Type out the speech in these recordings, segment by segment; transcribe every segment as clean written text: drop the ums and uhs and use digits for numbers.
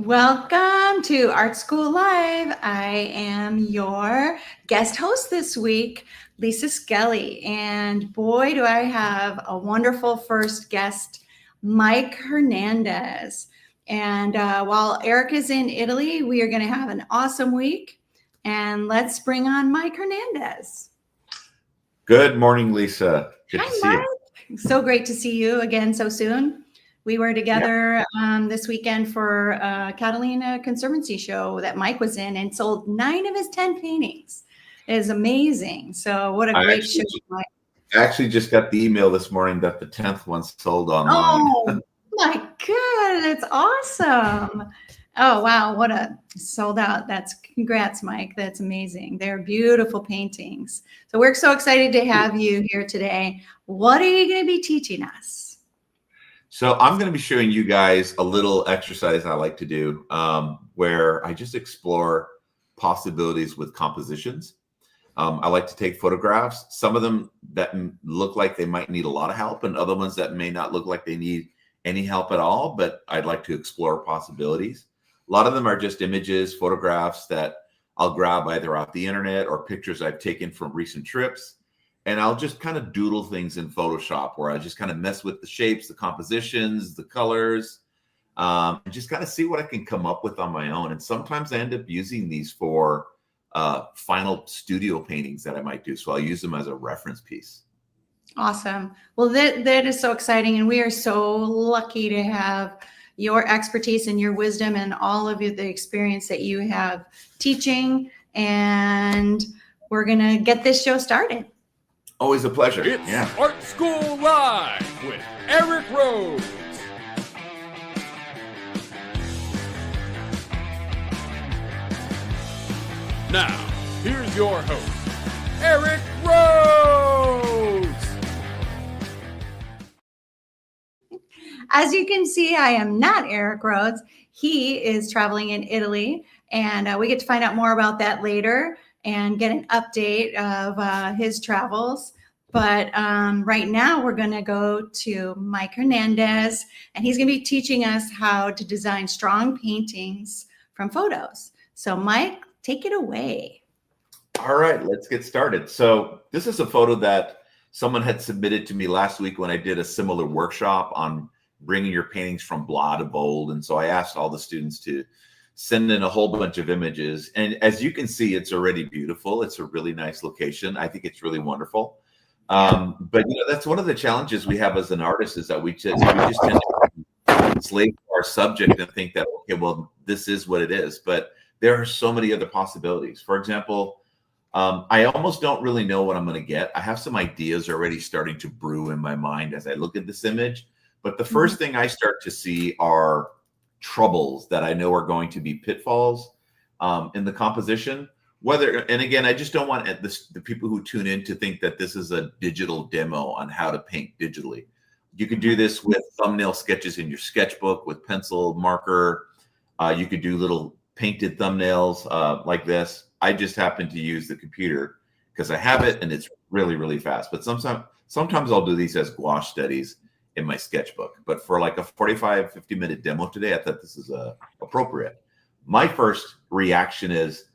Welcome to Art School Live. I am your guest host this week, Lisa Skelly. And boy, do I have a wonderful first guest, Mike Hernandez. And while Eric is in Italy, we are going to have an awesome week. And let's bring on Mike Hernandez. Good morning, Lisa. Good to see Mike. You. So great to see you again so soon. We were together this weekend for 𝗗𝗲𝘀 Conservancy show that Mike was in and sold 9 of his 10 paintings. It is amazing. So what a great show, Mike. I actually just got the email this morning that the 10th one sold online. Oh my God, that's awesome. Oh, wow. What a sold out. Congrats, Mike. That's amazing. They're beautiful paintings. So we're so excited to have you here today. What are you going to be teaching us? So I'm going to be showing you guys a little exercise I like to do where I just explore possibilities with compositions. I like to take photographs, some of them that look like they might need a lot of help and other ones that may not look like they need any help at all, but I'd like to explore possibilities. A lot of them are just images, photographs that I'll grab either off the internet or pictures I've taken from recent trips. And I'll just kind of doodle things in Photoshop where I just kind of mess with the shapes, the compositions, the colors, and just kind of see what I can come up with on my own. And sometimes I end up using these for final studio paintings that I might do. So I'll use them as a reference piece. Awesome. Well, that is so exciting. And we are so lucky to have your expertise and your wisdom and all of the experience that you have teaching. And we're going to get this show started. Always a pleasure. It's Art School Live with Eric Rhodes. Now, here's your host, Eric Rhodes. As you can see, I am not Eric Rhodes. He is traveling in Italy, and we get to find out more about that later and get an update of his travels. But right now we're going to go to Mike Hernandez, and he's going to be teaching us how to design strong paintings from photos. So Mike, take it away. All right, let's get started. So this is a photo that someone had submitted to me last week when I did a similar workshop on bringing your paintings from blah to bold. And so I asked all the students to send in a whole bunch of images. And as you can see, it's already beautiful. It's a really nice location. I think it's really wonderful. But that's one of the challenges we have as an artist is that we just tend to slave our subject and think that, okay, well, this is what it is. But there are so many other possibilities. For example, I almost don't really know what I'm going to get. I have some ideas already starting to brew in my mind as I look at this image. But the first thing I start to see are troubles that I know are going to be pitfalls in the composition. And again, I just don't want the people who tune in to think that this is a digital demo on how to paint digitally. You could do this with thumbnail sketches in your sketchbook with pencil, marker. You could do little painted thumbnails like this. I just happen to use the computer because I have it and it's really, really fast. But sometimes I'll do these as gouache studies in my sketchbook. But for like a 45, 50-minute demo today, I thought this is appropriate. My first reaction is,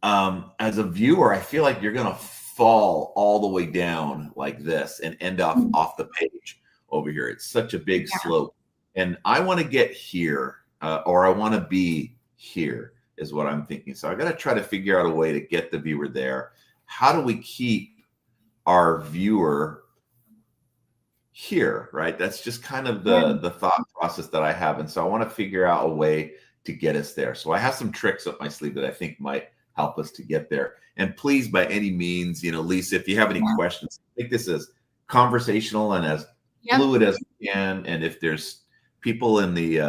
as a viewer, I feel like you're going to fall all the way down like this and end up off the page over here. It's such a big slope. And I want to get here, or I want to be here is what I'm thinking. So I got to try to figure out a way to get the viewer there. How do we keep our viewer here, right? That's just kind of the thought process that I have. And so I want to figure out a way to get us there. So I have some tricks up my sleeve that I think might help us to get there. And please, by any means, Lisa, if you have any questions, take this as conversational and as fluid as we can. And if there's people in the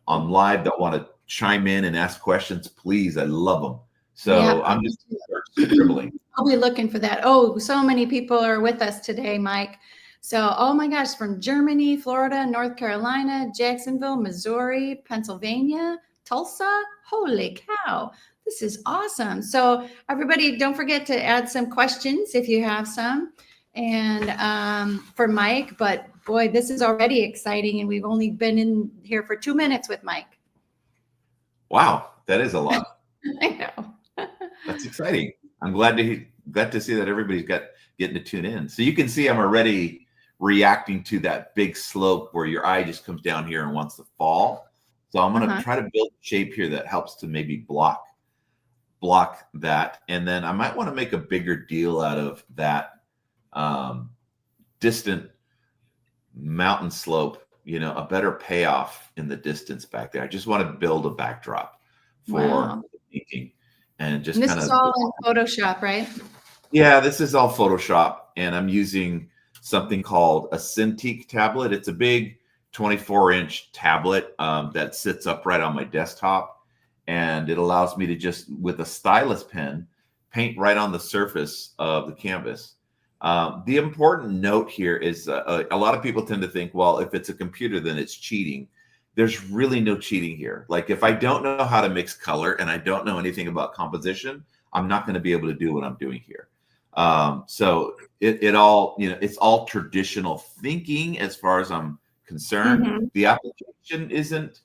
on live that want to chime in and ask questions, please, I love them. So I'm just scribbling. I'll be looking for that. Oh, so many people are with us today, Mike. So, oh my gosh, from Germany, Florida, North Carolina, Jacksonville, Missouri, Pennsylvania, Tulsa. Holy cow. This is awesome. So everybody, don't forget to add some questions if you have some. And for Mike, but boy, this is already exciting. And we've only been in here for 2 minutes with Mike. Wow, that is a lot. I know. That's exciting. I'm glad to see that everybody's getting to tune in. So you can see I'm already reacting to that big slope where your eye just comes down here and wants to fall. So I'm going to try to build a shape here that helps to maybe block that. And then I might want to make a bigger deal out of that distant mountain slope, a better payoff in the distance back there. I just want to build a backdrop for the painting. And just this is all in Photoshop, right? Yeah, this is all Photoshop. And I'm using something called a Cintiq tablet. It's a big 24-inch tablet that sits upright on my desktop. And it allows me to just, with a stylus pen, paint right on the surface of the canvas. The important note here is a lot of people tend to think, well, if it's a computer, then it's cheating. There's really no cheating here. Like if I don't know how to mix color and I don't know anything about composition, I'm not going to be able to do what I'm doing here. So it all, it's all traditional thinking as far as I'm concerned. The application isn't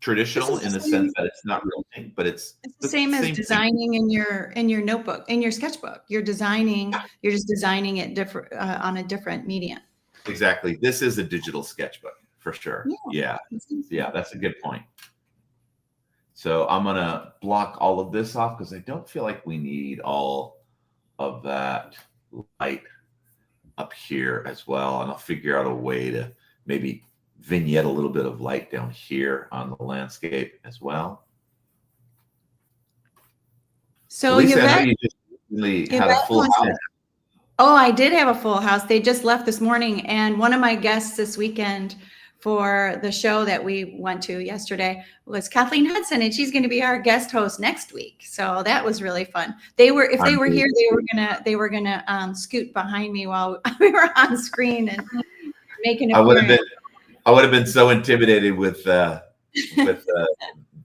traditional in the sense that it's not real thing, but it's the same as designing in your notebook, in your sketchbook. You're just designing it different on a different medium. Exactly. This is a digital sketchbook for sure. Yeah, that's a good point. So I'm gonna block all of this off because I don't feel like we need all of that light up here as well. And I'll figure out a way to maybe vignette a little bit of light down here on the landscape as well. So Lisa, I know you just recently had a full house. Oh, I did have a full house. They just left this morning. And one of my guests this weekend for the show that we went to yesterday was Kathleen Hudson, and she's going to be our guest host next week. So that was really fun. If they were here, they were gonna scoot behind me while we were on screen and making I would have been so intimidated with the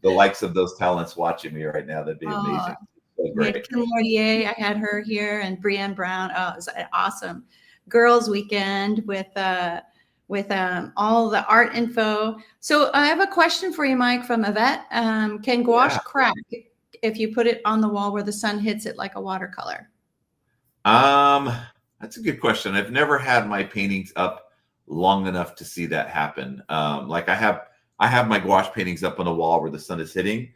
likes of those talents watching me right now. That'd be amazing. So great. 𝗗𝗏𝗀𝗏, I had her here, and Brienne Brown. Oh, it was an awesome girls' weekend with all the art info. So I have a question for you, Mike, from Yvette. Can gouache crack if you put it on the wall where the sun hits it like a watercolor? That's a good question. I've never had my paintings up long enough to see that happen. Like I have my gouache paintings up on the wall where the sun is hitting.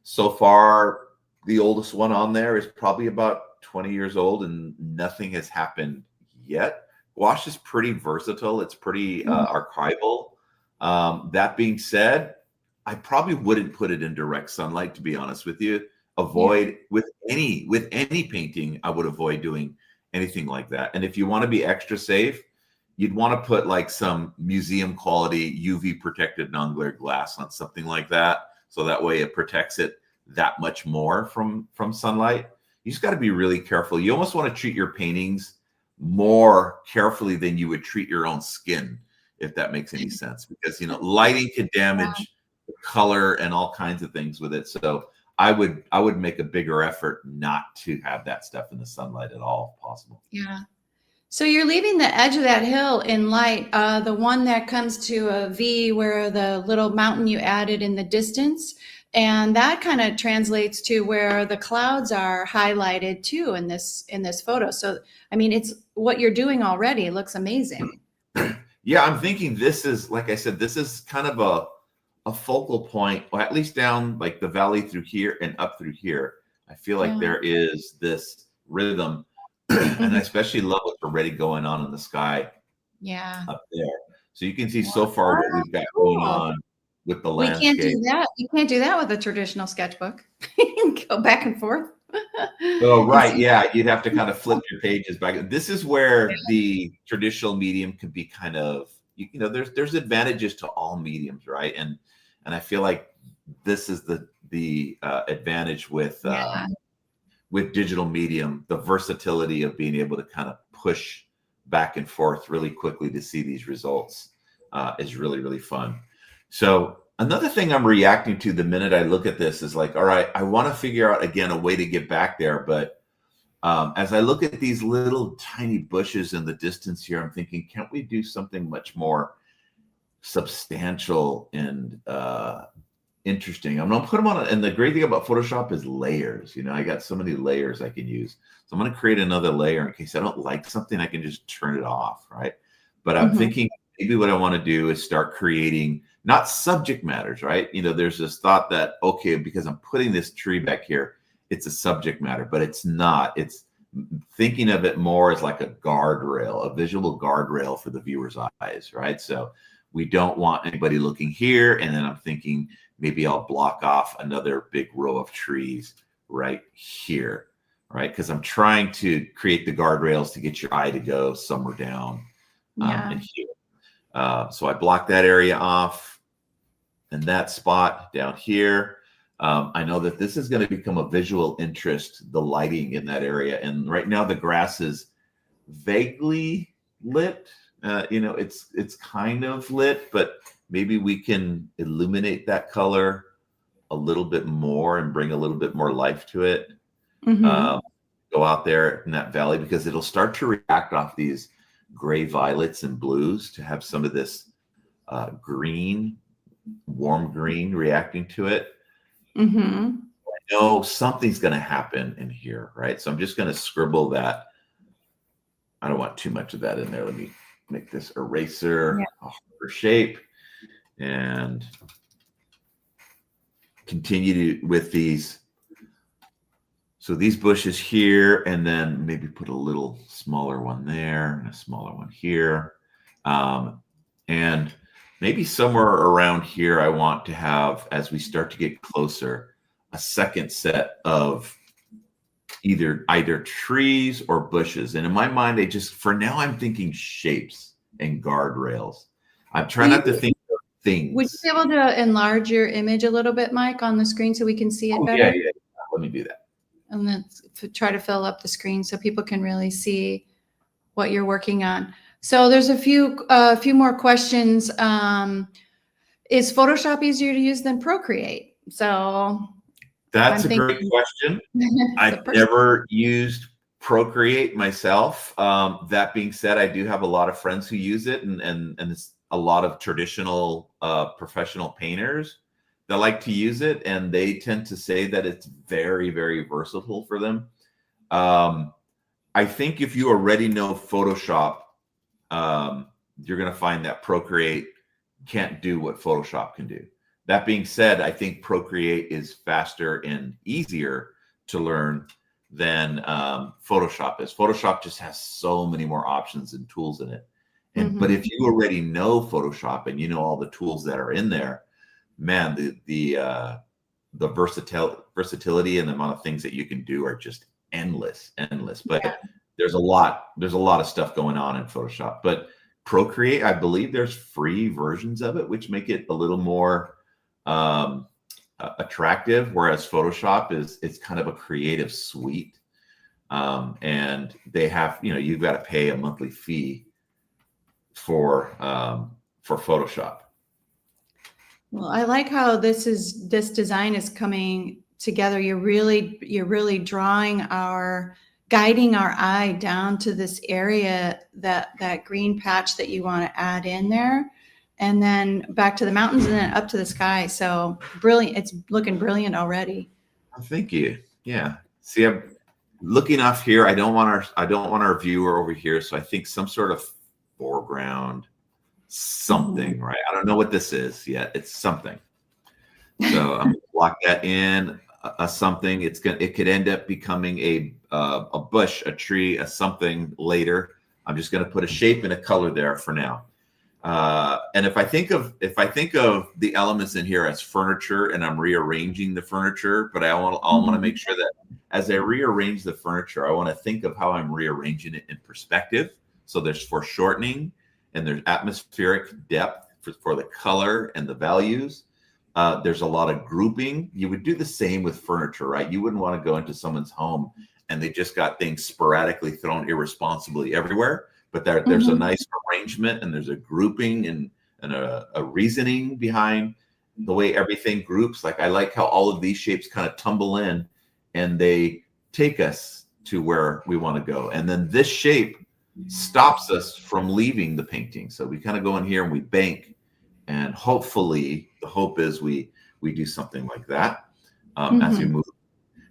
So far, the oldest one on there is probably about 20 years old, and nothing has happened yet. Gouache is pretty versatile. It's pretty archival. That being said, I probably wouldn't put it in direct sunlight, to be honest with you. With any painting, I would avoid doing anything like that. And if you want to be extra safe, you'd want to put like some museum quality UV protected non-glare glass on something like that. So that way it protects it that much more from sunlight. You just got to be really careful. You almost want to treat your paintings more carefully than you would treat your own skin, if that makes any sense, because lighting can damage the color and all kinds of things with it. So I would make a bigger effort not to have that stuff in the sunlight at all if possible. Yeah. So you're leaving the edge of that hill in light, the one that comes to a V where the little mountain you added in the distance. And that kind of translates to where the clouds are highlighted too in this photo. So, I mean, it's what you're doing already. It looks amazing. Yeah, I'm thinking this is, like I said, this is kind of a focal point, or at least down like the valley through here and up through here. I feel like there is this rhythm, and I especially love what's already going on in the sky. Yeah. Up there. So you can see so far what we've got going on with the landscape. We can't do that. You can't do that with a traditional sketchbook. You can go back and forth. Oh, right. Yeah. You'd have to kind of flip your pages back. This is where the traditional medium can be kind of, there's advantages to all mediums, right? And I feel like this is the advantage with digital medium, the versatility of being able to kind of push back and forth really quickly to see these results is really, really fun. So another thing I'm reacting to the minute I look at this is like, all right, I want to figure out, again, a way to get back there. But as I look at these little tiny bushes in the distance here, I'm thinking, can't we do something much more substantial and interesting. I'm gonna put them on, and the great thing about Photoshop is layers. You know, I got so many layers I can use. So I'm gonna create another layer in case I don't like something, I can just turn it off, right? But I'm thinking maybe what I want to do is start creating not subject matters, right? You know, there's this thought that, okay, because I'm putting this tree back here, it's a subject matter, but it's not. It's thinking of it more as like a guardrail, a visual guardrail for the viewer's eyes, right? So we don't want anybody looking here. And then I'm thinking maybe I'll block off another big row of trees right here, right? Because I'm trying to create the guardrails to get your eye to go somewhere down in here. So I block that area off and that spot down here. I know that this is going to become a visual interest, the lighting in that area. And right now the grass is vaguely lit. You know, it's kind of lit, but maybe we can illuminate that color a little bit more and bring a little bit more life to it. Go out there in that valley because it'll start to react off these gray violets and blues to have some of this green, warm green reacting to it. I know something's going to happen in here, right? So I'm just going to scribble that. I don't want too much of that in there. Let me make this eraser a harder shape and continue with these. So these bushes here, and then maybe put a little smaller one there and a smaller one here. And maybe somewhere around here, I want to have, as we start to get closer, a second set of either trees or bushes. And in my mind, for now, I'm thinking shapes and guardrails. I'm trying not to think of things. Would you be able to enlarge your image a little bit, Mike, on the screen so we can see it better? Yeah. Let me do that. And then try to fill up the screen so people can really see what you're working on. So there's a few more questions. Is Photoshop easier to use than Procreate? So that's a great question. I've never used Procreate myself. That being said, I do have a lot of friends who use it, and it's a lot of traditional professional painters that like to use it, and they tend to say that it's very, very versatile for them. I think if you already know Photoshop, you're going to find that Procreate can't do what Photoshop can do. That being said, I think Procreate is faster and easier to learn than Photoshop is. Photoshop just has so many more options and tools in it. And but if you already know Photoshop and you know all the tools that are in there, man, the versatility and the amount of things that you can do are just endless. But there's a lot of stuff going on in Photoshop. But Procreate, I believe there's free versions of it, which make it a little more attractive, whereas Photoshop it's kind of a creative suite. And they have, you've got to pay a monthly fee for Photoshop. Well, I like how this design is coming together. You're really guiding our eye down to this area, that green patch that you want to add in there, and then back to the mountains and then up to the sky. So brilliant. It's looking brilliant already. Thank you. Yeah. See, I'm looking off here. I don't want our viewer over here. So I think some sort of foreground, something, right? I don't know what this is yet. It's something. So I'm gonna block that in a something. It could end up becoming a bush, a tree, a something later. I'm just going to put a shape and a color there for now. And if I think of the elements in here as furniture, and I'm rearranging the furniture, but I want to make sure that as I rearrange the furniture, I want to think of how I'm rearranging it in perspective. So there's foreshortening and there's atmospheric depth for the color and the values. There's a lot of grouping. You would do the same with furniture, right? You wouldn't want to go into someone's home and they just got things sporadically thrown irresponsibly everywhere. But there's a nice arrangement, and there's a grouping and a reasoning behind the way everything groups. Like, I like how all of these shapes kind of tumble in and they take us to where we want to go. And then this shape stops us from leaving the painting. So we kind of go in here and we bank And hopefully the hope is we do something like that as we move.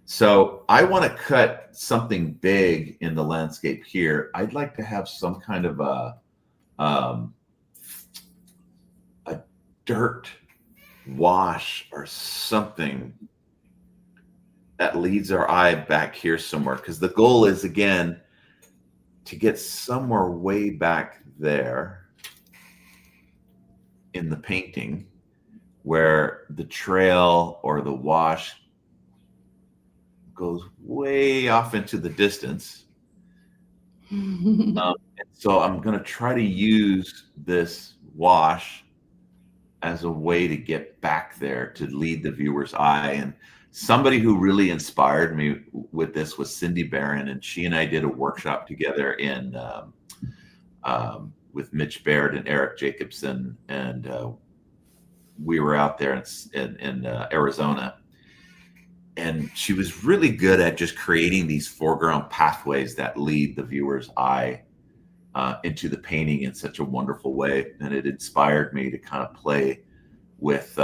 So I want to cut something big in the landscape here. I'd like to have some kind of a dirt wash or something that leads our eye back here somewhere, because the goal is, again, to get somewhere way back there in the painting where the trail or the wash goes way off into the distance. And so I'm going to try to use this wash as a way to get back there to lead the viewer's eye. And somebody who really inspired me with this was Cindy Barron, and she and I did a workshop together in with Mitch Baird and Eric Jacobson, and we were out there in Arizona. And she was really good at just creating these foreground pathways that lead the viewer's eye into the painting in such a wonderful way. And it inspired me to kind of play with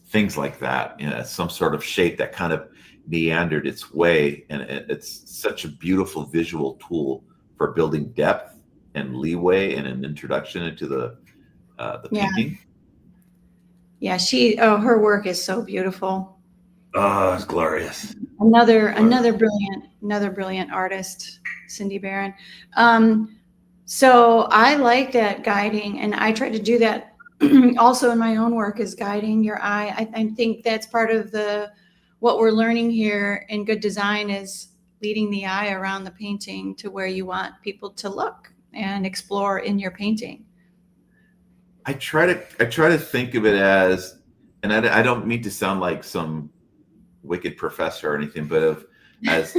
things like that, you know, some sort of shape that kind of meandered its way. And it's such a beautiful visual tool for building depth and leeway and an introduction into the painting. Yeah, her work is so beautiful. Oh, it's glorious. Another brilliant artist, Cindy Barron. So I like that guiding, and I try to do that also in my own work, is guiding your eye. I think that's part of what we're learning here in good design, is leading the eye around the painting to where you want people to look and explore in your painting. I try to think of it as, and I don't mean to sound like some wicked professor or anything, but as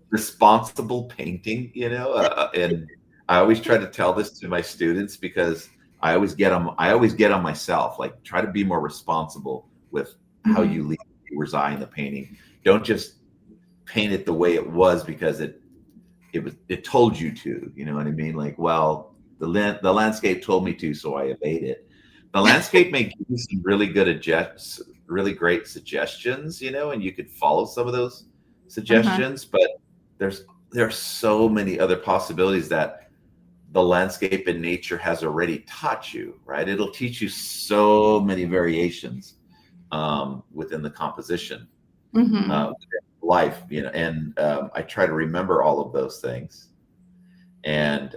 responsible painting, you know. And I always try to tell this to my students, because I always get on myself, like, try to be more responsible with how you lead the viewer's eye in the painting. Don't just paint it the way it was because it told you to, you know what I mean? Like, well, the landscape told me to, so I obeyed it. The landscape may give you some really great suggestions, you know, and you could follow some of those suggestions, but there are so many other possibilities that the landscape in nature has already taught you, right? It'll teach you so many variations within the composition, within life, you know, and I try to remember all of those things and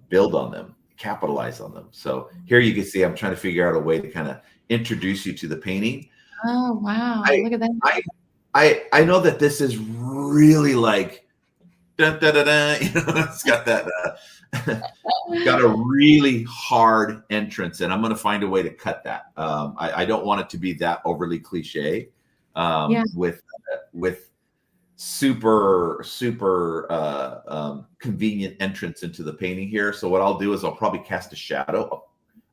build on them, capitalize on them. So here you can see I'm trying to figure out a way to kind of introduce you to the painting. Oh, wow. Look at that. I know that this is really like, dun, dun, dun, dun, you know, it's got that, got a really hard entrance, and I'm going to find a way to cut that. I don't want it to be that overly cliche with super convenient entrance into the painting here. So what I'll do is I'll probably cast a shadow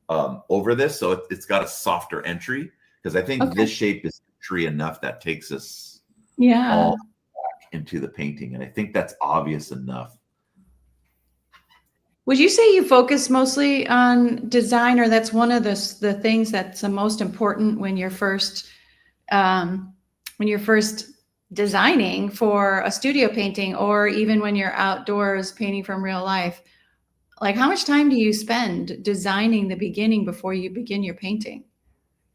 over this, so it's got a softer entry, because I think this shape is tree enough that takes us all back into the painting, and I think that's obvious enough. Would you say you focus mostly on design, or that's one of the things that's the most important when you're first designing for a studio painting, or even when you're outdoors painting from real life? Like, how much time do you spend designing the beginning before you begin your painting?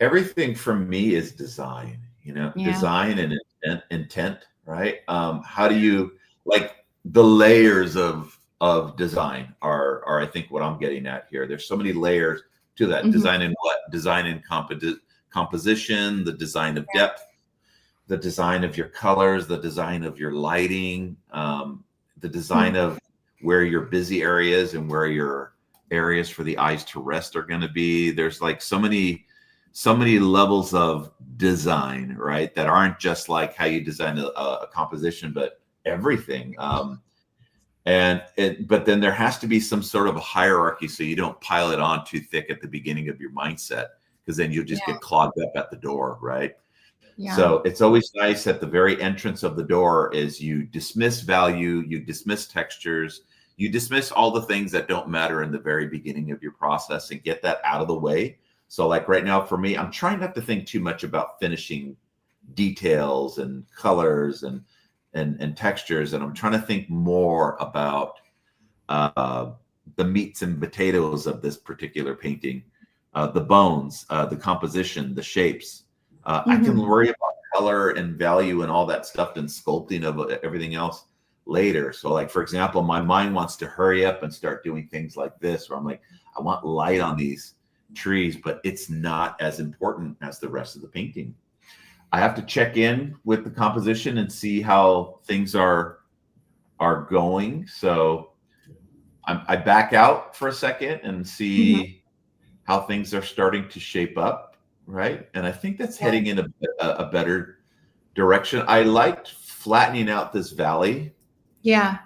Everything from me is design, you know, design and intent, right? How do you, like, the layers of design are I think what I'm getting at here. There's so many layers to that. Design in what? Design in composition, the design of depth, the design of your colors, the design of your lighting, the design of where your busy areas and where your areas for the eyes to rest are going to be. There's like so many levels of design, right? That aren't just like how you design a composition, but everything. But then there has to be some sort of a hierarchy, so you don't pile it on too thick at the beginning of your mindset, because then you'll just get clogged up at the door, right? So it's always nice at the very entrance of the door is you dismiss value, you dismiss textures, you dismiss all the things that don't matter in the very beginning of your process, and get that out of the way, So like right now for me, I'm trying not to think too much about finishing details and colors and textures, and I'm trying to think more about the meats and potatoes of this particular painting, the bones, the composition, the shapes. I can worry about color and value and all that stuff and sculpting of everything else later. So like, for example, my mind wants to hurry up and start doing things like this, where I'm like, I want light on these trees, but it's not as important as the rest of the painting. I have to check in with the composition and see how things are going. So I back out for a second and see how things are starting to shape up, right? And I think that's heading in a better direction. I liked flattening out this valley. Yeah.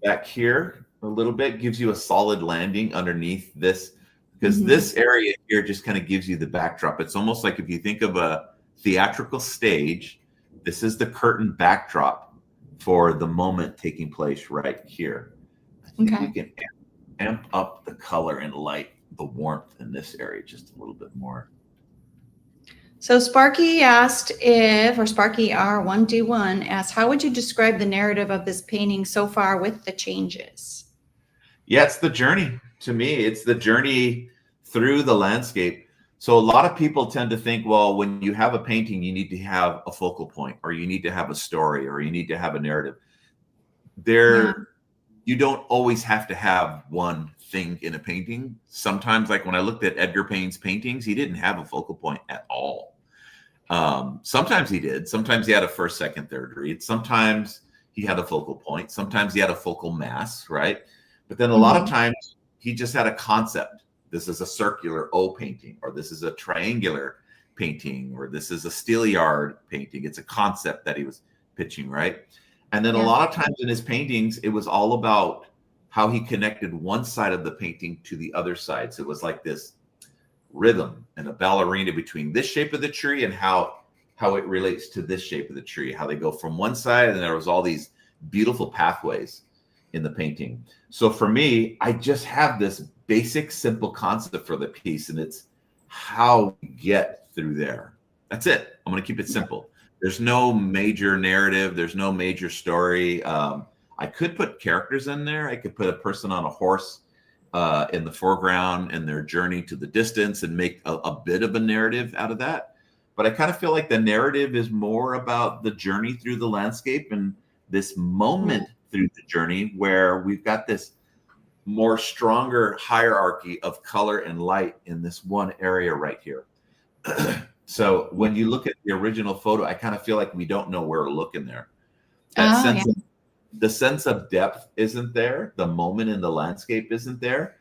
Back here a little bit, gives you a solid landing underneath this, because this area here just kind of gives you the backdrop. It's almost like if you think of a theatrical stage, this is the curtain backdrop for the moment taking place right here. I think we can amp up the color and light, the warmth in this area just a little bit more. So Sparky asked Sparky R121 asked, how would you describe the narrative of this painting so far with the changes? Yeah, it's the journey. To me, it's the journey through the landscape. So a lot of people tend to think, well, when you have a painting, you need to have a focal point, or you need to have a story, or you need to have a narrative. You don't always have to have one thing in a painting. Sometimes, like when I looked at Edgar Payne's paintings, he didn't have a focal point at all. Sometimes he did. Sometimes he had a first, second, third read. Sometimes he had a focal point. Sometimes he had a focal mass, right? But then a lot of times he just had a concept. This is a circular O painting, or this is a triangular painting, or this is a Steelyard painting. It's a concept that he was pitching, right? And then a lot of times in his paintings, it was all about how he connected one side of the painting to the other side. So it was like this rhythm and a ballerina between this shape of the tree and how it relates to this shape of the tree, how they go from one side, and there was all these beautiful pathways in the painting. So for me, I just have this basic, simple concept for the piece, and it's how we get through there. That's it. I'm going to keep it simple. There's no major narrative. There's no major story. I could put characters in there. I could put a person on a horse in the foreground and their journey to the distance and make a bit of a narrative out of that. But I kind of feel like the narrative is more about the journey through the landscape and this moment through the journey where we've got this more stronger hierarchy of color and light in this one area right here. So when you look at the original photo, I kind of feel like we don't know where to look in there. That the sense of depth isn't there. The moment in the landscape isn't there.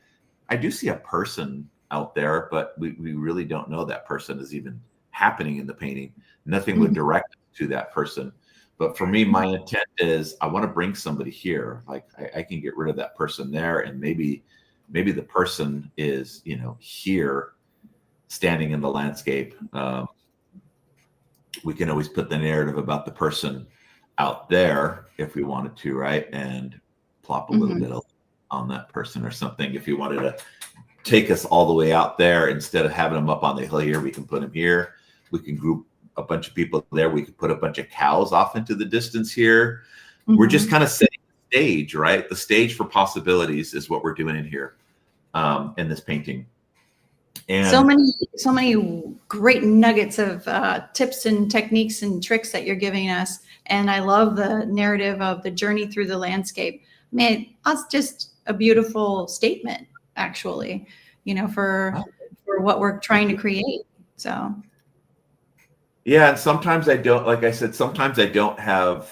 I do see a person out there, but we really don't know that person is even happening in the painting. Nothing would direct to that person. But for me, my intent is I want to bring somebody here. Like I can get rid of that person there, and maybe the person is, you know, here standing in the landscape. We can always put the narrative about the person out there if we wanted to, right? And plop a little bit on that person or something. If you wanted to take us all the way out there, instead of having them up on the hill here, we can put them here. We can group a bunch of people there. We could put a bunch of cows off into the distance here. We're just kind of setting the stage, right? The stage for possibilities is what we're doing in here in this painting. And so many great nuggets of tips and techniques and tricks that you're giving us. And I love the narrative of the journey through the landscape. Man, that's just a beautiful statement, actually, you know, for what we're trying to create. So. Yeah, and sometimes I don't, like I said, sometimes I don't have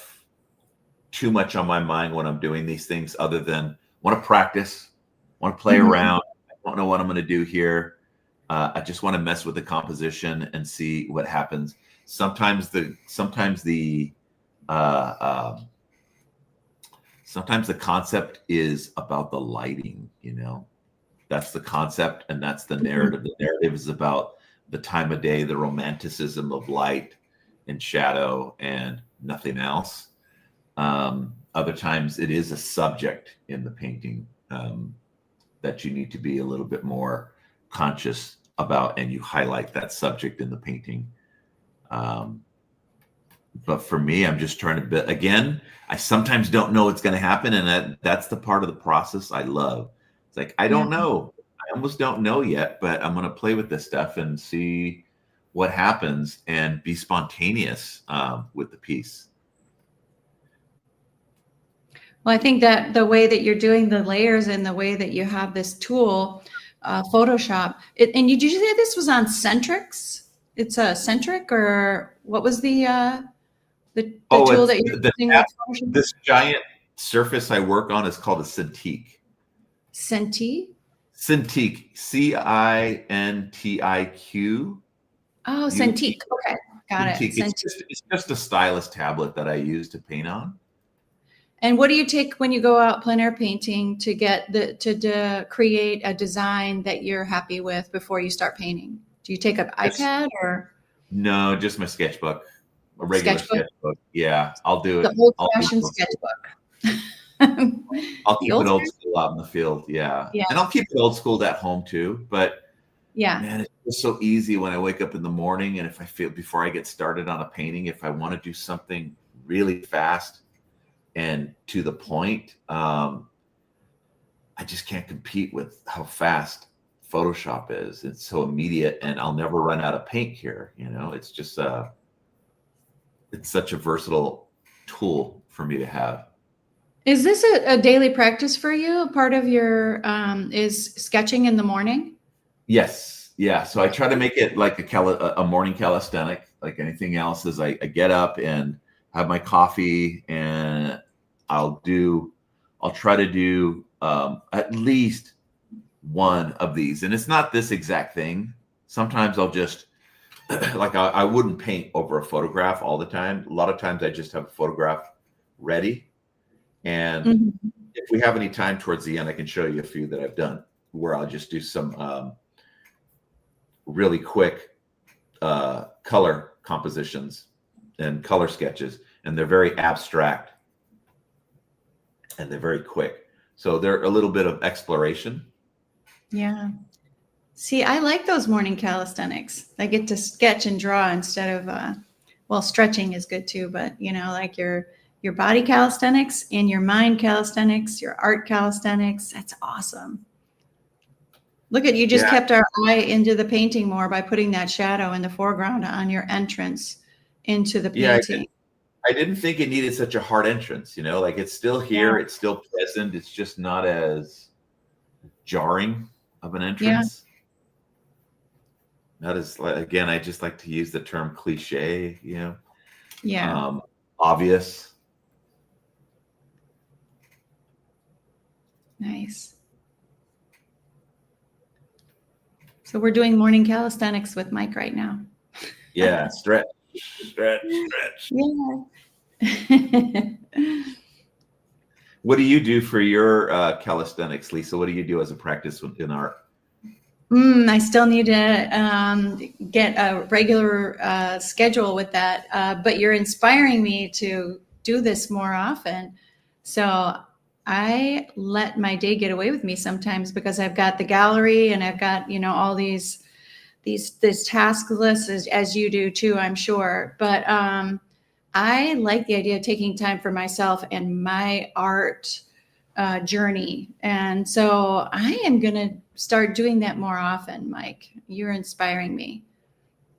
too much on my mind when I'm doing these things other than want to practice, want to play around. I don't know what I'm going to do here. I just want to mess with the composition and see what happens. Sometimes the concept is about the lighting, you know, that's the concept and that's the narrative. The narrative is about the time of day, the romanticism of light and shadow and nothing else. Other times it is a subject in the painting that you need to be a little bit more conscious about, and you highlight that subject in the painting. But for me, I'm just trying to again, I sometimes don't know what's going to happen, and that's the part of the process I love. It's like, I don't know. I almost don't know yet, but I'm going to play with this stuff and see what happens and be spontaneous with the piece. Well, I think that the way that you're doing the layers and the way that you have this tool, Photoshop, and did you say this was on Centrix? It's a Centric, or what was the tool that you're using with Photoshop? This giant surface I work on is called a Cintiq. Cintiq? Cintiq, Cintiq. Oh, Cintiq. Okay, got it. It's just a stylus tablet that I use to paint on. And what do you take when you go out plein air painting to get to create a design that you're happy with before you start painting? Do you take an iPad or? No, just my sketchbook, a regular sketchbook. Yeah, I'll do it. The old-fashioned sketchbook. I'll keep it old school out in the field. Yeah. And I'll keep it old school at home too. But man, it's just so easy when I wake up in the morning, and if I feel before I get started on a painting, if I want to do something really fast and to the point, I just can't compete with how fast Photoshop is. It's so immediate, and I'll never run out of paint here. You know, it's just it's such a versatile tool for me to have. Is this a daily practice for you? Part of your is sketching in the morning? Yes. Yeah. So I try to make it like a morning calisthenic, like anything else. Is I get up and have my coffee, and I'll try to do at least one of these. And it's not this exact thing. Sometimes I'll just like I wouldn't paint over a photograph all the time. A lot of times I just have a photograph ready. And if we have any time towards the end, I can show you a few that I've done where I'll just do some really quick color compositions and color sketches, and they're very abstract and they're very quick. So they're a little bit of exploration. Yeah. See, I like those morning calisthenics. I get to sketch and draw instead of, well, stretching is good too, but you know, like your body calisthenics and your mind calisthenics, your art calisthenics. That's awesome. Look at you, just kept our eye into the painting more by putting that shadow in the foreground on your entrance into the painting. I didn't think it needed such a hard entrance, you know, like it's still here, it's still present. It's just not as jarring of an entrance. Not as, again, I just like to use the term cliche, you know. Yeah. Obvious. Nice. So we're doing morning calisthenics with Mike right now. Yeah, stretch. Yeah. What do you do for your calisthenics, Lisa? What do you do as a practice in art? I still need to get a regular schedule with that, but you're inspiring me to do this more often. So I let my day get away with me sometimes because I've got the gallery and I've got, you know, all these task lists as you do too, I'm sure. But I like the idea of taking time for myself and my art journey. And so I am going to start doing that more often, Mike. You're inspiring me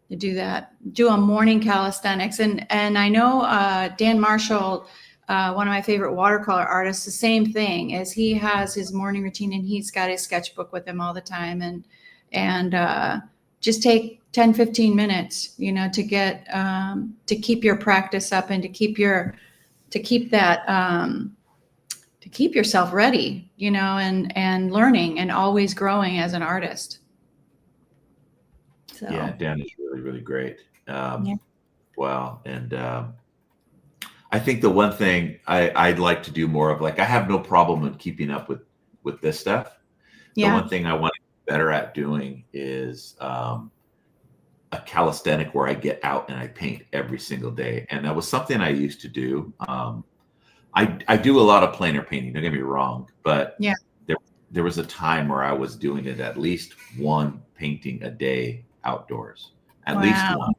to do that, do a morning calisthenics. And I know Dan Marshall, one of my favorite watercolor artists, the same thing, is he has his morning routine and he's got his sketchbook with him all the time. And just take 10, 15 minutes, you know, to get, to keep your practice up and to keep yourself ready, you know, and learning and always growing as an artist. So. Yeah, Dan is really, really great. Wow. And I think the one thing I'd like to do more of, like, I have no problem in keeping up with this stuff. The one thing I want to get better at doing is a calisthenic where I get out and I paint every single day. And that was something I used to do. I do a lot of plein air painting, don't get me wrong, but there was a time where I was doing it at least one painting a day outdoors, at least one.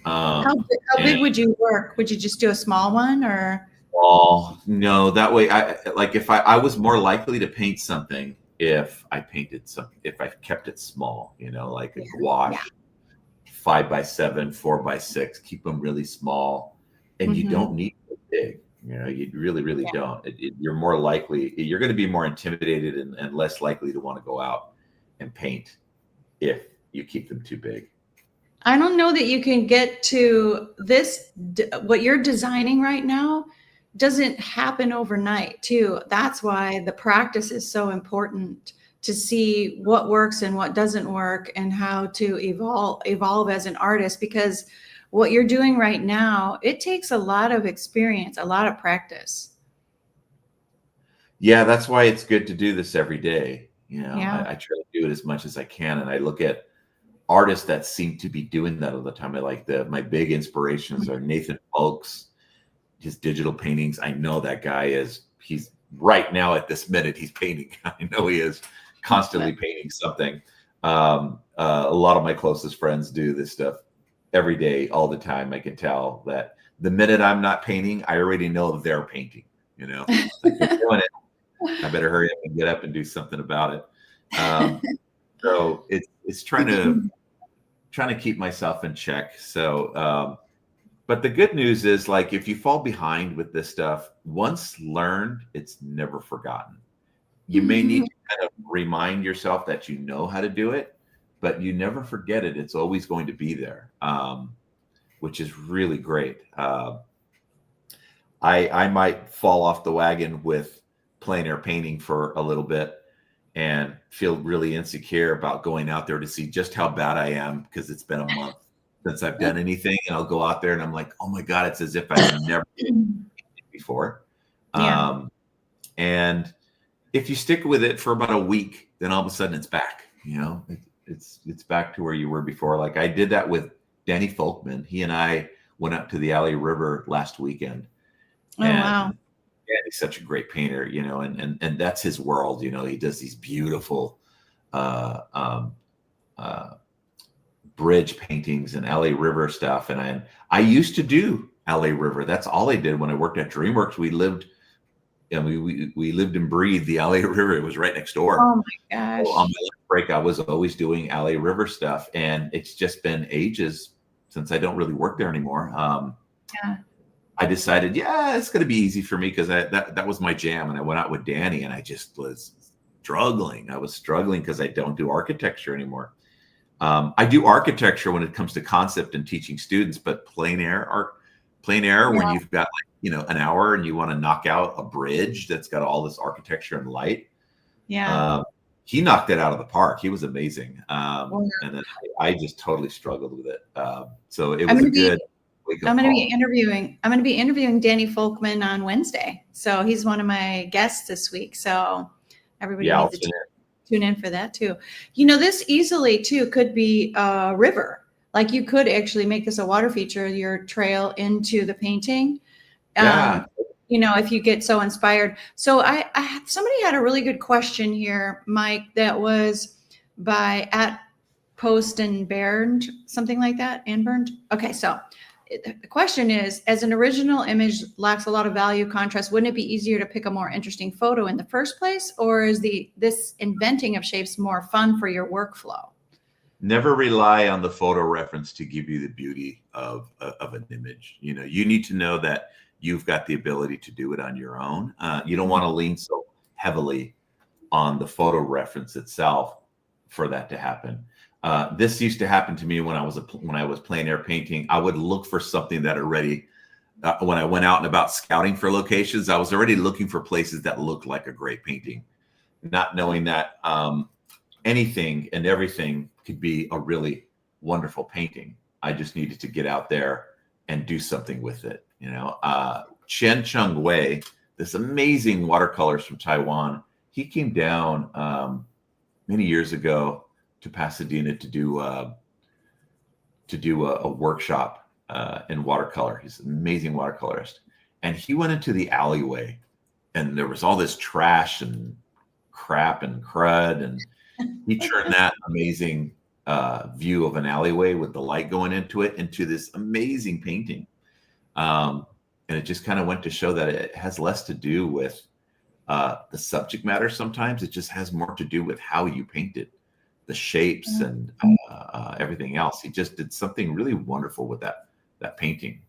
How big would you work? Would you just do a small one or? Well, no, that way I was more likely to paint something if I painted something, if I kept it small, like a gouache, 5x7, 4x6, keep them really small. And you don't need it big, you really, really don't. You're more likely, you're going to be more intimidated and less likely to want to go out and paint if you keep them too big. I don't know that you can get to this, what you're designing right now doesn't happen overnight too. That's why the practice is so important, to see what works and what doesn't work and how to evolve as an artist, because what you're doing right now, it takes a lot of experience, a lot of practice. Yeah, that's why it's good to do this every day. I try to do it as much as I can. And I look at artists that seem to be doing that all the time. I like my big inspirations are Nathan Folks, his digital paintings. I know that guy he's right now at this minute, he's painting. I know he is constantly painting something. A lot of my closest friends do this stuff every day, all the time. I can tell that the minute I'm not painting, I already know they're painting, like they're doing it. I better hurry up and get up and do something about it. So it's trying to keep myself in check. So, but the good news is, like, if you fall behind with this stuff, once learned, it's never forgotten. You may need to kind of remind yourself that you know how to do it, but you never forget it. It's always going to be there, which is really great. I might fall off the wagon with plein air painting for a little bit and feel really insecure about going out there to see just how bad I am, because it's been a month since I've done anything, and I'll go out there and I'm like, oh my God, it's as if I've never done it before. And if you stick with it for about a week, then all of a sudden it's back. It's back to where you were before. Like I did that with Danny Folkman. He and I went up to the LA River last weekend. Oh, wow. Yeah, he's such a great painter, and that's his world. He does these beautiful bridge paintings and LA River stuff. And I used to do LA River. That's all I did when I worked at DreamWorks. We lived and breathed the LA River. It was right next door. Oh my gosh. So on my lunch break, I was always doing LA River stuff. And it's just been ages since I don't really work there anymore. I decided, it's going to be easy for me, because that was my jam. And I went out with Danny, and I just was struggling. I was struggling because I don't do architecture anymore. I do architecture when it comes to concept and teaching students, but plein air, when you've got an hour and you want to knock out a bridge that's got all this architecture and light. He knocked it out of the park. He was amazing. And then I just totally struggled with it. So it was good. I'm going to be interviewing Danny Folkman on Wednesday. So he's one of my guests this week. So everybody needs to tune in for that too. This easily too could be a river. Like you could actually make this a water feature, your trail into the painting. If you get so inspired. So somebody had a really good question here, Mike, that was by @post and something like that. Burned. Okay. So the question is, as an original image lacks a lot of value contrast, wouldn't it be easier to pick a more interesting photo in the first place? Or is this inventing of shapes more fun for your workflow? Never rely on the photo reference to give you the beauty of an image. You need to know that you've got the ability to do it on your own. You don't want to lean so heavily on the photo reference itself for that to happen. This used to happen to me when I was plein air painting. I would look for something that already, when I went out and about scouting for locations, I was already looking for places that looked like a great painting, not knowing that anything and everything could be a really wonderful painting. I just needed to get out there and do something with it. Chen-Chung-Wei, this amazing watercolors from Taiwan, he came down many years ago to Pasadena to do a workshop in watercolor. He's an amazing watercolorist. And he went into the alleyway, and there was all this trash and crap and crud. And he turned that amazing view of an alleyway with the light going into it into this amazing painting. And it just kind of went to show that it has less to do with the subject matter. Sometimes it just has more to do with how you paint it, the shapes and everything else. He just did something really wonderful with that painting.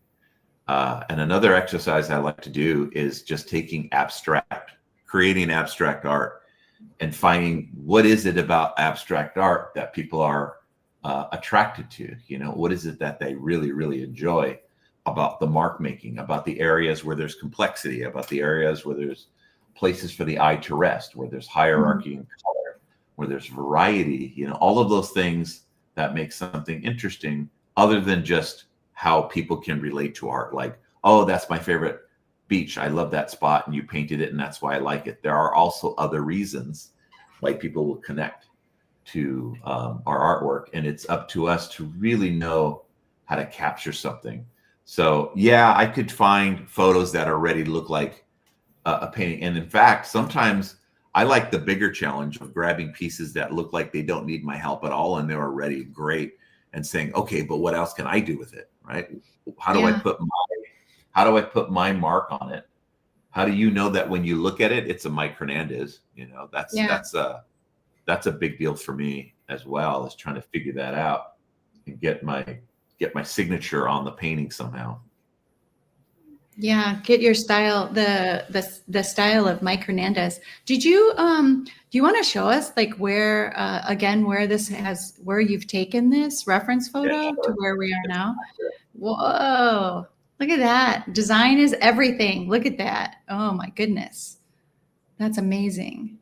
And another exercise I like to do is just creating abstract art and finding what is it about abstract art that people are attracted to. What is it that they really, really enjoy about the mark making, about the areas where there's complexity, about the areas where there's places for the eye to rest, where there's hierarchy and color, where there's variety, all of those things that make something interesting other than just how people can relate to art. Like, oh, that's my favorite beach. I love that spot and you painted it and that's why I like it. There are also other reasons why people will connect to our artwork, and it's up to us to really know how to capture something. So yeah, I could find photos that already look like a painting. And in fact, sometimes I like the bigger challenge of grabbing pieces that look like they don't need my help at all and they're already great, and saying, okay, but what else can I do with it, right? How do I put my mark on it? How do you know that when you look at it, it's a Mike Hernandez? That's a big deal for me as well, is trying to figure that out and get my signature on the painting somehow. Yeah, get your style, the style of Mike Hernandez. Did you do you want to show us like where where you've taken this reference photo to where we are now? Whoa, look at that. Design is everything. Look at that. Oh my goodness. That's amazing.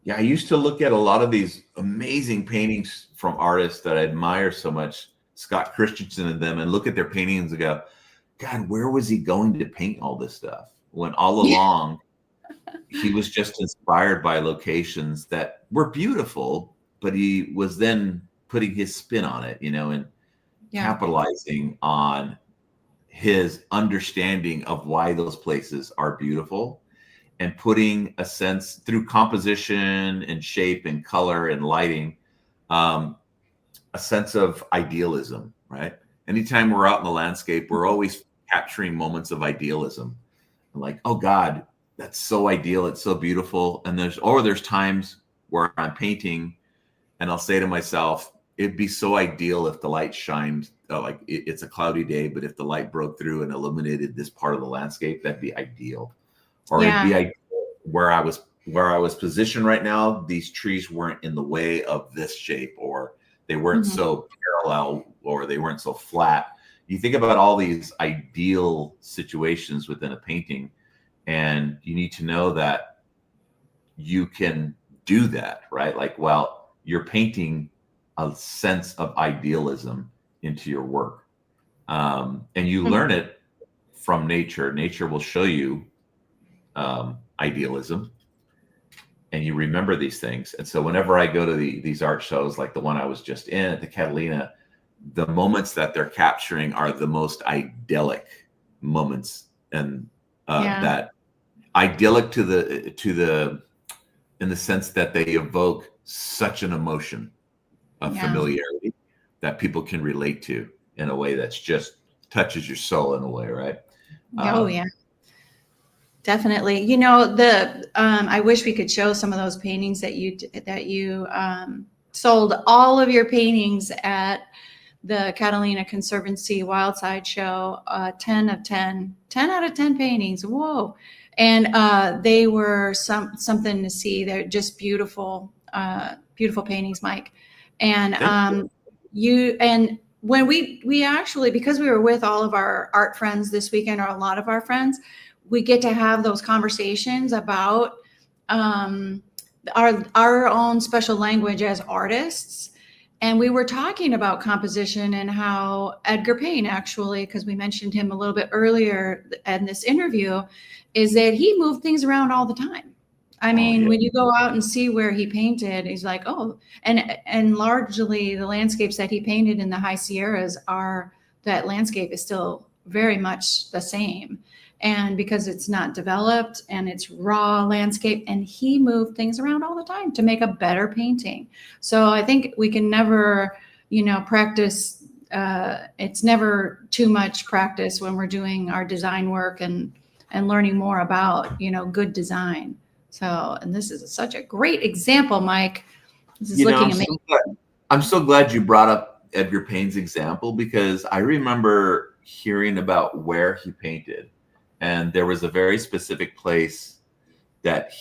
Yeah, I used to look at a lot of these amazing paintings from artists that I admire so much, Scott Christensen and them, and look at their paintings and go, God, where was he going to paint all this stuff? When all along he was just inspired by locations that were beautiful, but he was then putting his spin on it, and capitalizing on his understanding of why those places are beautiful, and putting a sense through composition and shape and color and lighting, a sense of idealism, right? Anytime we're out in the landscape, we're always capturing moments of idealism. Like, oh God, that's so ideal. It's so beautiful. And there's times where I'm painting and I'll say to myself, it'd be so ideal if the light shined, like it's a cloudy day, but if the light broke through and illuminated this part of the landscape, that'd be ideal. Or it'd be ideal where I was positioned right now, these trees weren't in the way of this shape, or they weren't so parallel, or they weren't so flat. You think about all these ideal situations within a painting, and you need to know that you can do that, right? Like, well, you're painting a sense of idealism into your work. And you learn it from nature. Nature will show you idealism, and you remember these things. And so whenever I go to these art shows, like the one I was just in at the Catalina, the moments that they're capturing are the most idyllic moments, and that idyllic to the in the sense that they evoke such an emotion of familiarity that people can relate to in a way that's just touches your soul in a way, right? Definitely. I wish we could show some of those paintings that you sold all of your paintings at the Catalina Conservancy Wildside Show. 10 out of 10 paintings. Whoa. And they were something to see. They're just beautiful, beautiful paintings, Mike. And when we actually, because we were with all of our art friends this weekend, or a lot of our friends, we get to have those conversations about our own special language as artists. And we were talking about composition and how Edgar Payne, actually, because we mentioned him a little bit earlier in this interview, is that he moved things around all the time. I mean, when you go out and see where he painted, he's like, oh, and largely the landscapes that he painted in the High Sierras that landscape is still very much the same. and because it's not developed and it's raw landscape, and he moved things around all the time to make a better painting. So I think we can never, practice. It's never too much practice when we're doing our design work and learning more about, good design. So, and this is such a great example, Mike. This is looking amazing. I'm so glad you brought up 𝗵𝗵𝗻𝗄's example, because I remember hearing about where he painted, and there was a very specific place that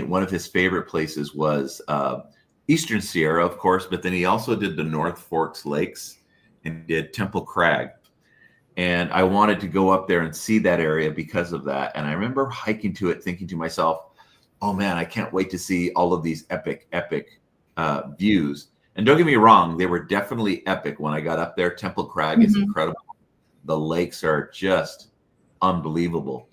one of his favorite places was Eastern Sierra, of course, but then he also did the North Forks Lakes and did Temple Crag. And I wanted to go up there and see that area because of that. And I remember hiking to it, thinking to myself, oh man, I can't wait to see all of these epic views. And don't get me wrong, they were definitely epic when I got up there. Temple Crag is incredible. The lakes are just unbelievable,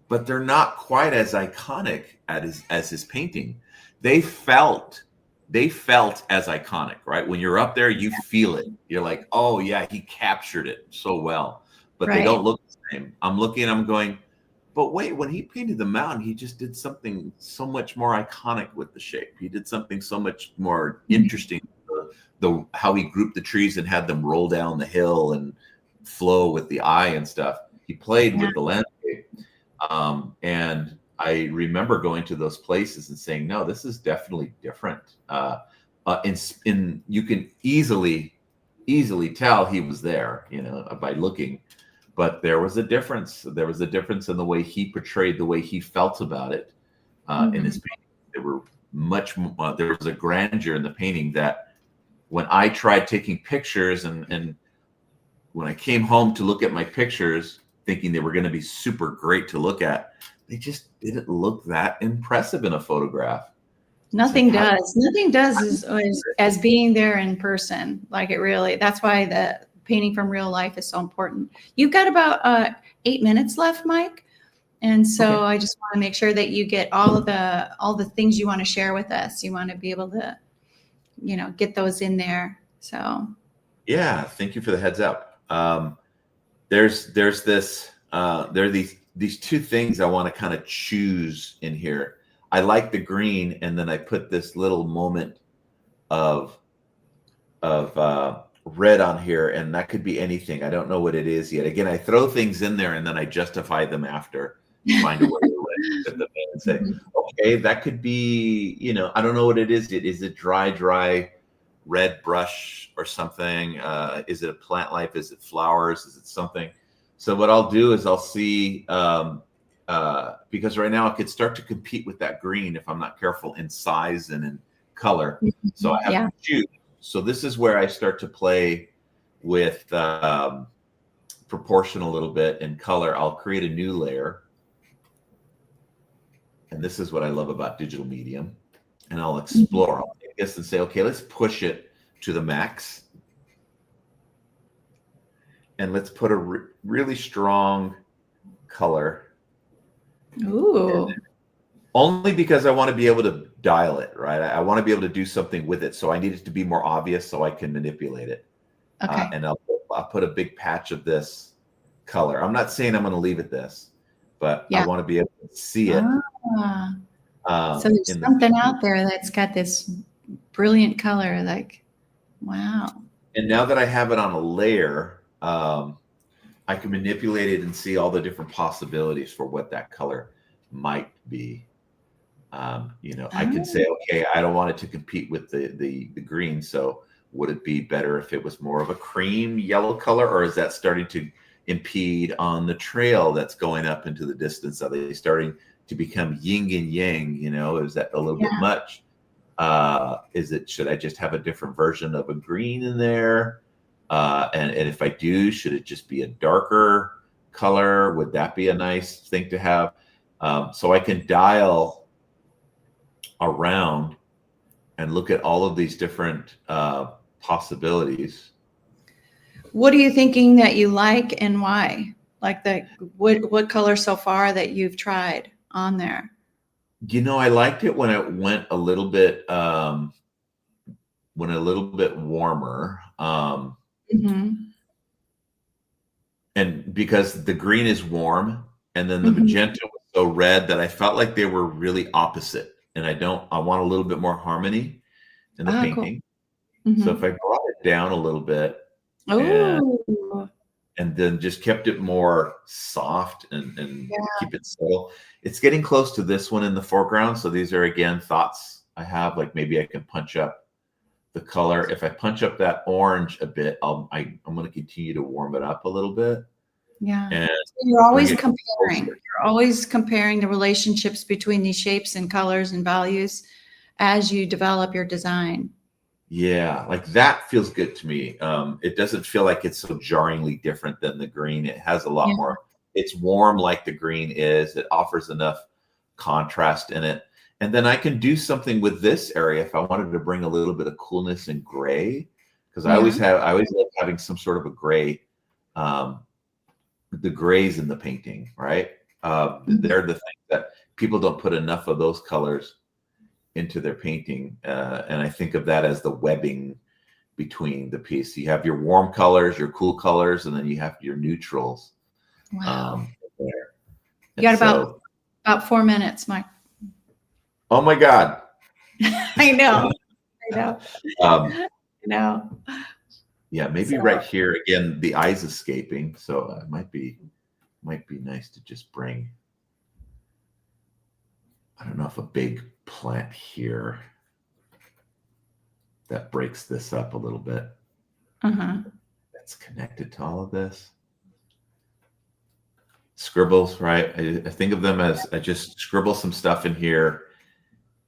but they're not quite as iconic as his painting. They felt as iconic, right? When you're up there, you feel it. You're like, oh yeah, he captured it so well, but they don't look the same. I'm looking, I'm going, but wait, when he painted the mountain, he just did something so much more iconic with the shape. He did something so much more interesting. How he grouped the trees and had them roll down the hill and flow with the eye and stuff. He played with the landscape. And I remember going to those places and saying, no, this is definitely different. You can easily tell he was there, by looking. But there was a difference. There was a difference in the way he portrayed, the way he felt about it in his painting. There were there was a grandeur in the painting that when I tried taking pictures and when I came home to look at my pictures, thinking they were going to be super great to look at, they just didn't look that impressive in a photograph. Nothing does. Nothing does as being there in person. Like it really, that's why the painting from real life is so important. You've got about 8 minutes left, Mike. And so I just want to make sure that you get all the things you want to share with us. You want to be able to, get those in there. So. Yeah. Thank you for the heads up. There are these two things I want to kind of choose in here. I like the green, and then I put this little moment of red on here, and that could be anything. I don't know what it is yet. Again, I throw things in there and then I justify them after. Find a way to put them in and say, okay, that could be, I don't know what it is. Is it dry red brush or something? Is it a plant life? Is it flowers? Is it something? So what I'll do is I'll see, because right now it could start to compete with that green if I'm not careful in size and in color. So I have to choose. So this is where I start to play with proportion a little bit in color. I'll create a new layer. And this is what I love about digital medium. And I'll explore. I'll take this and say, okay, let's push it to the max. And let's put a really strong color. Ooh. Only because I want to be able to dial it, right? I want to be able to do something with it. So I need it to be more obvious so I can manipulate it. Okay. And I'll put a big patch of this color. I'm not saying I'm going to leave it this, but I want to be able to see it. So there's something out there that's got this brilliant color, like, wow. And now that I have it on a layer, I can manipulate it and see all the different possibilities for what that color might be. I could say, okay, I don't want it to compete with the green. So would it be better if it was more of a cream yellow color, or is that starting to impede on the trail that's going up into the distance? Are they starting to become yin and yang? Is that a little bit much? Should I just have a different version of a green in there? And if I do, should it just be a darker color? Would that be a nice thing to have? So I can dial around and look at all of these different possibilities. What are you thinking that you like and why? Like what color so far that you've tried on there? I liked it when it went a little bit warmer. And because the green is warm And then the magenta was so red that I felt like they were really opposite. And I want a little bit more harmony in the painting. Cool. So if I brought it down a little bit and then just kept it more soft and keep it subtle. It's getting close to this one in the foreground. So these are, again, thoughts I have, like maybe I can punch up the color. If I punch up that orange a bit, I'm going to continue to warm it up a little bit. Yeah. And you're always comparing. You're always comparing the relationships between these shapes and colors and values as you develop your design. Yeah, like that feels good to me. It doesn't feel like it's so jarringly different than the green. It has a lot more. It's warm like the green is. It offers enough contrast in it. And then I can do something with this area if I wanted to bring a little bit of coolness in gray, because I always love having some sort of a gray. The grays in the painting, right? They're the things that people don't put enough of those colors into their painting. And I think of that as the webbing between the piece. You have your warm colors, your cool colors, and then you have your neutrals. Wow. There. You got about 4 minutes, Mike. Oh my God. I know. I know. Yeah, maybe right here again, the eye's escaping. So it might be nice to just bring, I don't know if a big plant here that breaks this up a little bit. That's connected to all of this. Scribbles, right? I think of them as I just scribble some stuff in here,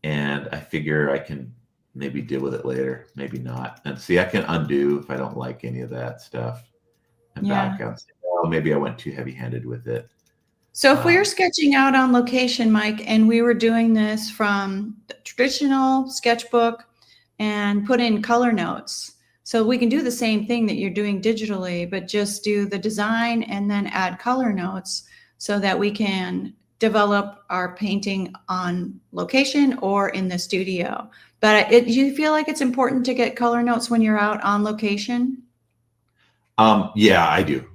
and I figure I can maybe deal with it later, maybe not. And see, I can undo if I don't like any of that stuff and back out. Oh, maybe I went too heavy-handed with it. So if we were sketching out on location, Mike, and we were doing this from the traditional sketchbook and put in color notes, so we can do the same thing that you're doing digitally, but just do the design and then add color notes so that we can develop our painting on location or in the studio. But do you feel like it's important to get color notes when you're out on location? Yeah, I do.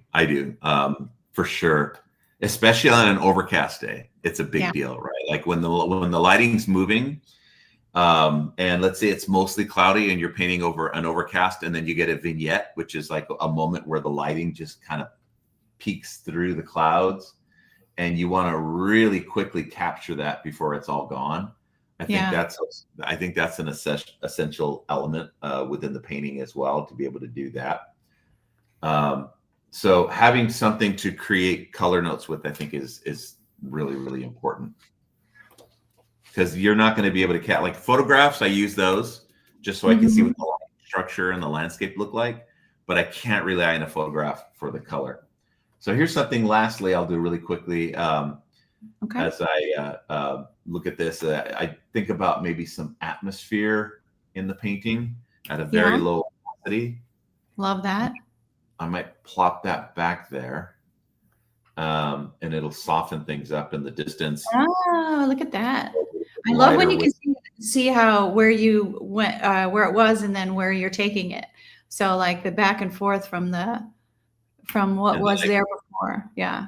For sure. Especially on an overcast day, it's a big deal, right? Like when the lighting's moving, and let's say it's mostly cloudy and you're painting over an overcast, and then you get a vignette, which is like a moment where the lighting just kind of peeks through the clouds, and you want to really quickly capture that before it's all gone. I think that's an essential element within the painting as well, to be able to do that. So having something to create color notes with, I think is really, really important, because you're not going to be able to like photographs. I use those just so I can see what the structure and the landscape look like, but I can't rely on a photograph for the color. So here's something lastly I'll do really quickly. As I look at this, I think about maybe some atmosphere in the painting at a very low opacity. Love that. I might plop that back there, and it'll soften things up in the distance. Oh, look at that. I love when you can see how where you went, where it was, and then where you're taking it. So like the back and forth from what was there before. Yeah.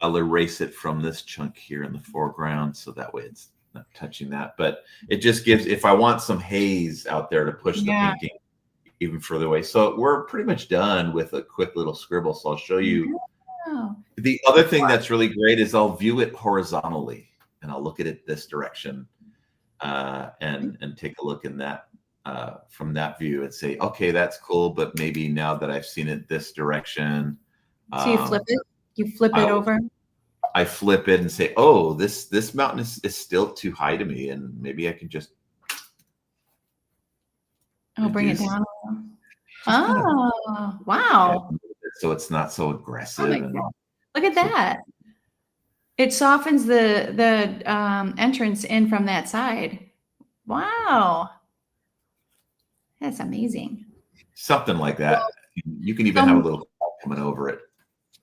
I'll erase it from this chunk here in the foreground, so that way it's not touching that. But it just gives, if I want some haze out there to push the painting even further away. So we're pretty much done with a quick little scribble. So I'll show you. The other thing that's really great is I'll view it horizontally, and I'll look at it this direction, and take a look in that from that view and say, okay, that's cool, but maybe now that I've seen it this direction. So you flip it. You flip it over. I flip it and say, oh, this mountain is still too high to me, and maybe I can just bring it down. Oh, wow. So it's not so aggressive. Look at that. It softens the entrance in from that side. Wow. That's amazing. Something like that. You can even have a little coming over it.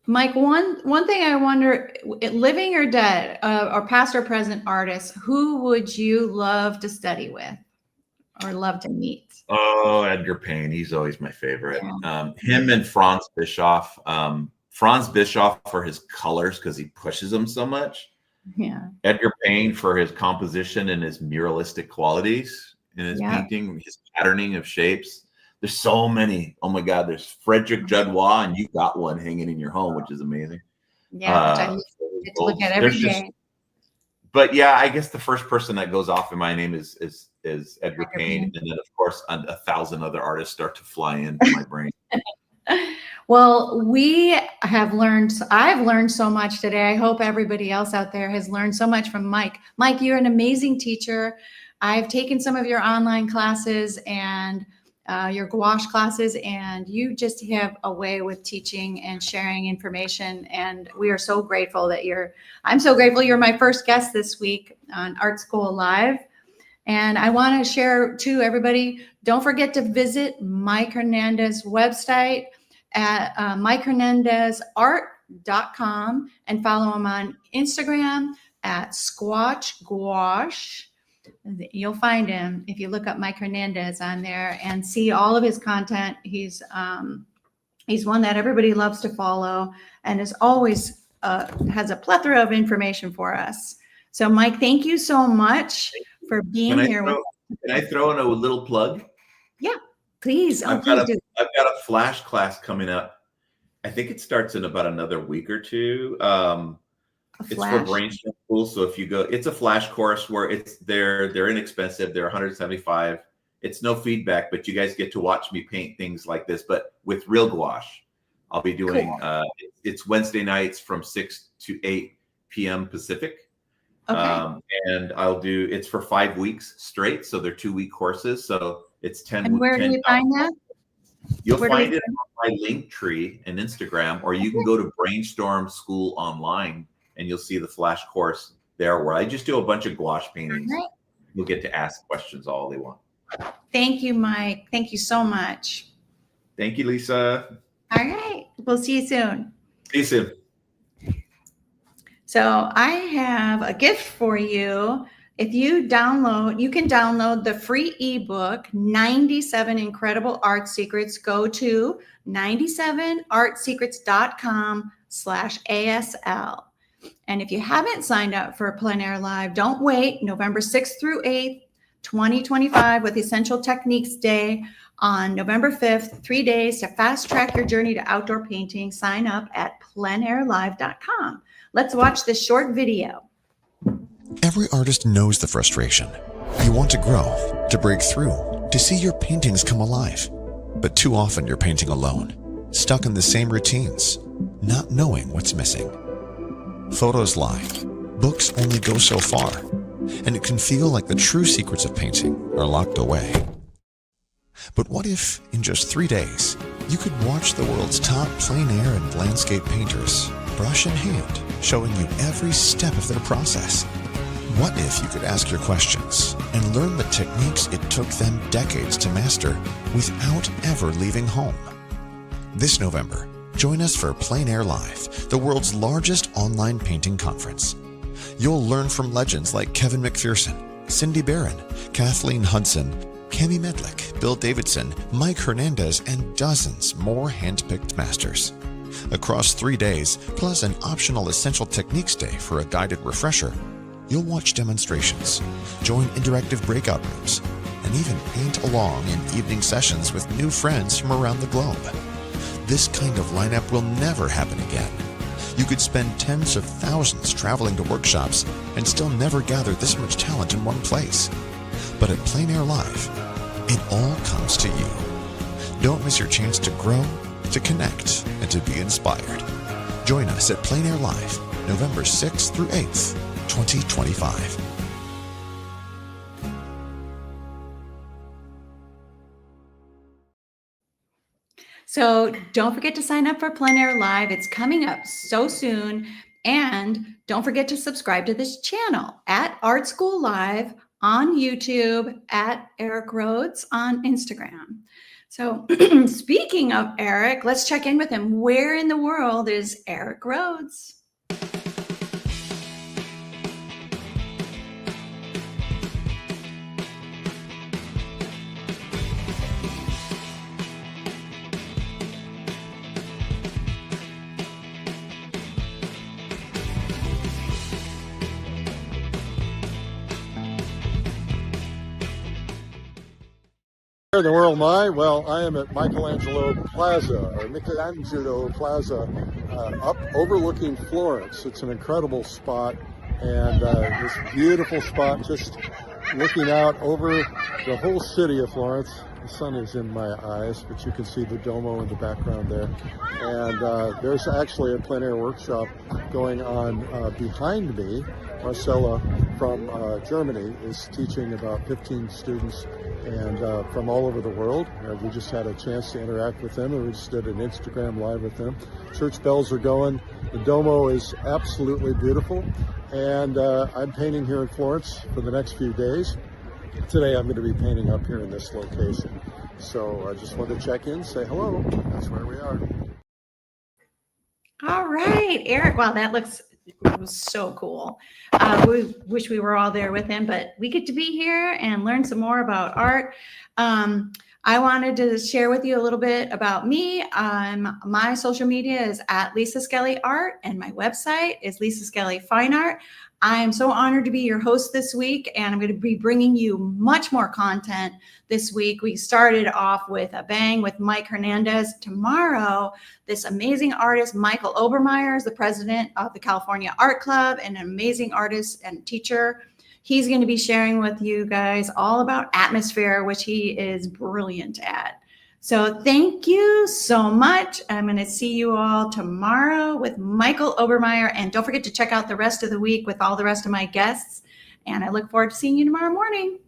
Mike, one thing I wonder, living or dead, or past or present artists, who would you love to study with or love to meet? Oh, Edgar Payne. He's always my favorite. Him and Franz Bischoff. Franz Bischoff for his colors because he pushes them so much. Yeah. Edgar Payne for his composition and his muralistic qualities in his painting, his patterning of shapes. There's so many. Oh my God, there's Frederick 𝗄𝗏𝗀, and you've got one hanging in your home, which is amazing. Yeah, which I get to look at every day. But yeah, I guess the first person that goes off in my name is Edgar Payne, and then of course 1,000 other artists start to fly into my brain. Well, I've learned so much today. I hope everybody else out there has learned so much from Mike. Mike, you're an amazing teacher. I've taken some of your online classes and your gouache classes, and you just have a way with teaching and sharing information. And we are so grateful that I'm so grateful you're my first guest this week on Art School Live. And I want to share to everybody, don't forget to visit Mike Hernandez website at 𝗗𝗏𝗀𝗃.com and follow him on Instagram at Squatch Gouache. You'll find him if you look up Mike Hernandez on there and see all of his content. He's one that everybody loves to follow and is always has a plethora of information for us. So Mike, thank you so much for being here. Can I throw in a little plug? Yeah, please. I've got a flash class coming up. I think it starts in about another week or two. It's for brainstorm school. So if you go, it's a flash course where they're inexpensive. They're $175. It's no feedback, but you guys get to watch me paint things like this, but with real gouache. I'll be doing, it's Wednesday nights from 6 to 8 p.m. Pacific. Okay. And it's for 5 weeks straight. So they're 2-week courses. So it's 10. And where do you find that? You'll find it on my link tree and Instagram, or you can go to Brainstorm School online and you'll see the flash course there where I just do a bunch of gouache paintings. Right. You'll get to ask questions all they want. Thank you, Mike. Thank you so much. Thank you, Lisa. All right. We'll see you soon. See you soon. So I have a gift for you. If you can download the free ebook, 97 Incredible Art Secrets. Go to 97artsecrets.com/ASL. And if you haven't signed up for Plein Air Live, don't wait. November 6th through 8th, 2025 with Essential Techniques Day on November 5th, 3 days to fast track your journey to outdoor painting. Sign up at pleinairlive.com. Let's watch this short video. Every artist knows the frustration. You want to grow, to break through, to see your paintings come alive. But too often you're painting alone, stuck in the same routines, not knowing what's missing. Photos lie, books only go so far, and it can feel like the true secrets of painting are locked away. But what if, in just 3 days, you could watch the world's top plein air and landscape painters, brush in hand, showing you every step of their process? What if you could ask your questions and learn the techniques it took them decades to master without ever leaving home? This November, join us for Plein Air Live, the world's largest online painting conference. You'll learn from legends like Kevin McPherson, Cindy Barron, Kathleen Hudson, Cami Medlick, Bill Davidson, Mike Hernandez, and dozens more hand-picked masters. Across 3 days, plus an optional Essential Techniques Day for a guided refresher, you'll watch demonstrations, join interactive breakout rooms, and even paint along in evening sessions with new friends from around the globe. This kind of lineup will never happen again. You could spend tens of thousands traveling to workshops and still never gather this much talent in one place. But at Plein Air Live, it all comes to you. Don't miss your chance to grow, to connect, and to be inspired. Join us at Plein Air Live, November 6th through 8th, 2025. So don't forget to sign up for Plein Air Live. It's coming up so soon. And don't forget to subscribe to this channel at Art School Live on YouTube, at Eric Rhodes on Instagram. So speaking of Eric, let's check in with him. Where in the world is Eric Rhodes? in the world am I? Well, I am at Michelangelo Plaza, or Michelangelo Plaza, up overlooking Florence. It's an incredible spot, and this beautiful spot just looking out over the whole city of Florence. The sun is in my eyes, but you can see the Duomo in the background there. And there's actually a plein air workshop going on behind me. Marcella from Germany is teaching about 15 students and from all over the world. We just had a chance to interact with them, and we just did an Instagram live with them. Church bells are going. The Duomo is absolutely beautiful, and I'm painting here in Florence for the next few days. Today I'm going to be painting up here in this location. So I just wanted to check in, say hello. That's where we are. All right, Eric. Wow, that looks so cool. We wish we were all there with him, but we get to be here and learn some more about art. I wanted to share with you a little bit about me. My social media is at Lisa Skelly Art, and my website is Lisa Skelly Fine Art. I am so honored to be your host this week, and I'm going to be bringing you much more content this week. We started off with a bang with Mike Hernandez. Tomorrow, this amazing artist, Michael Obermeyer, is the president of the California Art Club and an amazing artist and teacher. He's going to be sharing with you guys all about atmosphere, which he is brilliant at. So thank you so much. I'm going to see you all tomorrow with Michael Obermeyer. And don't forget to check out the rest of the week with all the rest of my guests. And I look forward to seeing you tomorrow morning.